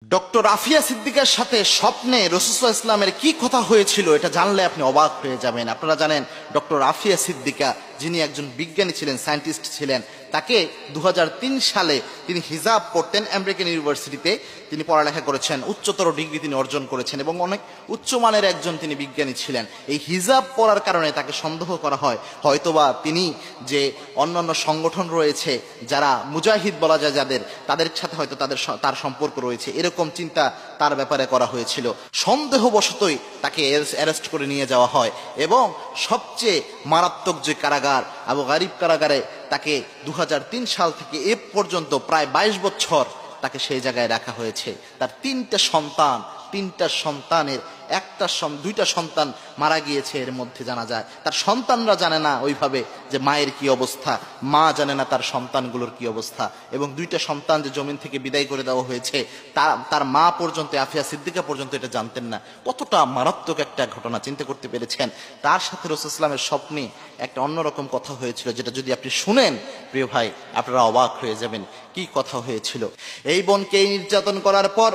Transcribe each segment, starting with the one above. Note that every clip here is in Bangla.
ডক্টর আফিয়া সিদ্দিকার সাথে স্বপ্নে রাসূলুল্লাহ ইসলামের কি কথা হয়েছিল এটা জানলে আপনি অবাক হয়ে যাবেন। আপনারা জানেন ডক্টর আফিয়া সিদ্দিকা যিনি একজন বিজ্ঞানী ছিলেন, সায়েন্টিস্ট ছিলেন, তাকে 2003 সালে তিনি হিজাব পড়তেন আমেরিকান ইউনিভার্সিটিতে। তিনি পড়ালেখা করেছেন, উচ্চতর ডিগ্রি তিনি অর্জন করেছেন এবং অনেক উচ্চমানের একজন তিনি বিজ্ঞানী ছিলেন। এই হিজাব পড়ার কারণে তাকে সন্দেহ করা হয় হয়তোবা তিনি যে অন্যান্য সংগঠন রয়েছে যারা মুজাহিদ বলা যায় যাদের, তাদের সাথে হয়তো তার সম্পর্ক রয়েছে, এরকম চিন্তা তার ব্যাপারে করা হয়েছিল। সন্দেহবশতই তাকে অ্যারেস্ট করে নিয়ে যাওয়া হয় এবং সবচেয়ে মারাত্মক যে কারাগার আবু গারিব কারাগারে তাকে 2003 সাল থেকে এ পর্যন্ত প্রায় 22 বছর তাকে সেই জায়গায় রাখা হয়েছে। তার তিনটা সন্তানের দুইটা সন্তান মারা গিয়েছে। এর মধ্যে জানা যায় তার সন্তানরা জানে না ওইভাবে যে মায়ের কি অবস্থা, মা জানে না তার সন্তানগুলোর কি অবস্থা, এবং দুইটা সন্তান যে জমিন থেকে বিদায় করে দেওয়া হয়েছে তার মা পর্যন্ত, আফিয়া সিদ্দিকা পর্যন্ত এটা জানতেন না। কতটা মারাত্মক একটা ঘটনা চিন্তা করতে পেরেছেন। তার সাথে রাসূলুল্লাহ ইসলামের স্বপ্নে একটা অন্যরকম কথা হয়েছিল, যেটা যদি আপনি শুনেন প্রিয় ভাই আপনারা অবাক হয়ে যাবেন। কি কথা হয়েছিল? এই বোনকে নির্যাতন করার পর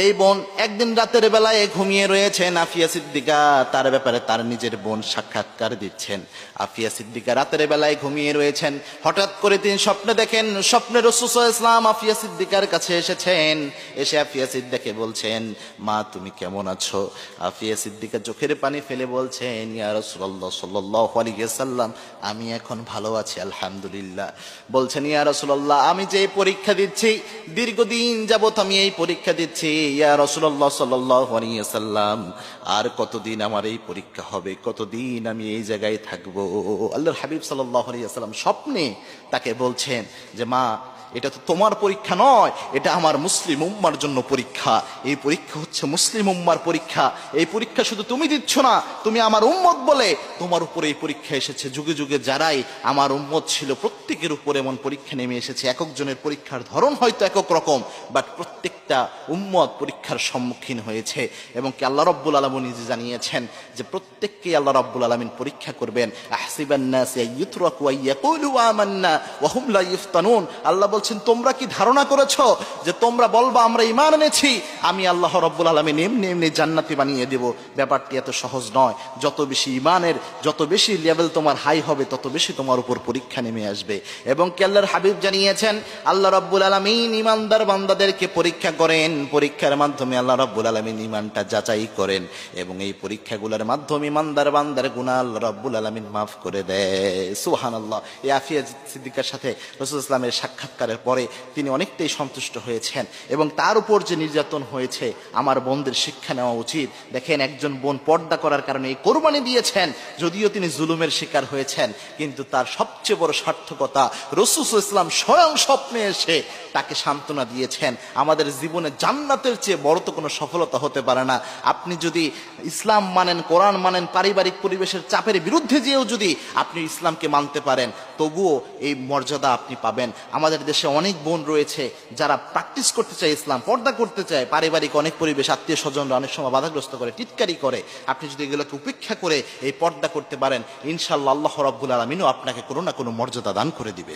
এই বোন একদিন রাতের বেলায় ঘুমিয়ে রয়েছেন। আফিয়া সিদ্দিকা তার ব্যাপারে তার নিজের বোন সাক্ষাৎকার দিচ্ছেন। আফিয়া সিদ্দিকা রাতের বেলায় ঘুমিয়ে রয়েছেন, হঠাৎ করে তিনি স্বপ্নে দেখেন, স্বপ্নে রাসূলুল্লাহ সাল্লাল্লাহু আলাইহি ওয়াসাল্লাম আফিয়া সিদ্দিকার কাছে এসেছেন। এসে আফিয়া সিদ্দিকাকে বলছেন, মা তুমি কেমন আছো? আফিয়া সিদ্দিকা চোখের পানি ফেলে বলছেন, ইয়া রাসূলুল্লাহ সাল্লাল্লাহু আলাইহি ওয়াসাল্লাম আমি এখন ভালো আছি আলহামদুলিল্লাহ। বলছেন, ইয়া রাসূলুল্লাহ আমি যে পরীক্ষা দিচ্ছি, দীর্ঘদিন যাবত আমি এই পরীক্ষা দিচ্ছি, ইয়া রাসূলুল্লাহ সাল্লাল্লাহু আলাইহি ওয়াসাল্লাম আর কতদিন আমার এই পরীক্ষা হবে, কতদিন আমি এই জায়গায় থাকবো? আল্লাহর হাবিব সাল্লাল্লাহু আলাইহি ওয়াসাল্লাম স্বপ্নে তাকে বলছেন যে মা এটা তো তোমার পরীক্ষা নয়, এটা আমার মুসলিম উম্মার জন্য পরীক্ষা। এই পরীক্ষা হচ্ছে মুসলিম উম্মার পরীক্ষা। এই পরীক্ষা শুধু তুমি দিচ্ছ না, তুমি আমার উম্মত বলে তোমার উপরে এই পরীক্ষা এসেছে। যুগে যুগে যারাই আমার উম্মত ছিল প্রত্যেকের উপরে এমন পরীক্ষা নেমে এসেছে। একজনের পরীক্ষার ধরন হয়তো একক রকম, বাট প্রত্যেকটা উম্মত পরীক্ষার সম্মুখীন হয়েছে। এবং কি আল্লাহ রাব্বুল আলামিন নিজে জানিয়েছেন যে প্রত্যেককে আল্লাহ রাব্বুল আলামিন পরীক্ষা করবেন। আহসিবান নাস ইয়াতরাকু ইয়াকুলু আমান্না ওয়া হুম লা ইফতানুন। আল্লাহ বলছেন তোমরা কি ধারণা করেছো যে তোমরা বলবা আমরা ঈমান এনেছি, আমি আল্লাহ রাব্বুল আলামিন এমনি এমনি জান্নাতি বানিয়ে দেব? ব্যাপারটি এত সহজ নয়। যত বেশি ঈমানের, যত বেশি লেভেল তোমার হাই হবে, তত বেশি তোমার উপর পরীক্ষা নেমে আসবে। এবং কি আল্লাহর হাবিব জানিয়েছেন আল্লাহ রাব্বুল আলামিন ঈমানদার বান্দাদেরকে পরীক্ষা করেন, পরীক্ষার মাধ্যমে আল্লাহ রাব্বুল আলামিন ঈমানটা যাচাই করেন এবং এই পরীক্ষাগুলোর মাধ্যমে ঈমানদার বান্দার গুনাহ আল্লাহ রাব্বুল আলামিন মাফ করে দেয়। সুবহানাল্লাহ। এই আফিয়া সিদ্দিকার সাথে রাসূলুল্লাহ ইসলামের সাক্ষাৎকারের পরে তিনি অনেকটাই সন্তুষ্ট হয়েছেন এবং তার উপর যে নির্যাতন হয়েছে আমার বোনদের শিক্ষা নেওয়া উচিত। দেখেন একজন বোন পর্দা করার কারণে এই কোরবানি দিয়েছেন, যদিও তিনি জুলুমের শিকার হয়েছেন, কিন্তু তার সবচেয়ে বড় সার্থকতা রাসূলুল্লাহ ইসলাম স্বয়ং স্বপ্নে এসে তাকে সান্ত্বনা দিয়েছেন। আমাদের জীবনে জান্নাতের চেয়ে বড় তো কোনো সফলতা হতে পারে না। আপনি যদি ইসলাম মানেন, কোরআন মানেন, পারিবারিক পরিবেশের চাপের বিরুদ্ধে যেও যদি আপনি ইসলামকে মানতে পারেন, তবুও এই মর্যাদা আপনি পাবেন। আমাদের দেশে অনেক বোন রয়েছে যারা প্র্যাকটিস করতে চায় ইসলাম, পর্দা করতে চায়, পারিবারিক অনেক পরিবেশ, আত্মীয় স্বজনরা অনেক সময় বাধাগ্রস্ত করে, টিটকারি করে। আপনি যদি এগুলোকে উপেক্ষা করে এই পর্দা করতে পারেন, ইনশাআল্লাহ আল্লাহ রাব্বুল আলামিনও আপনাকে কোনো না কোনো মর্যাদা দান করে দিবে।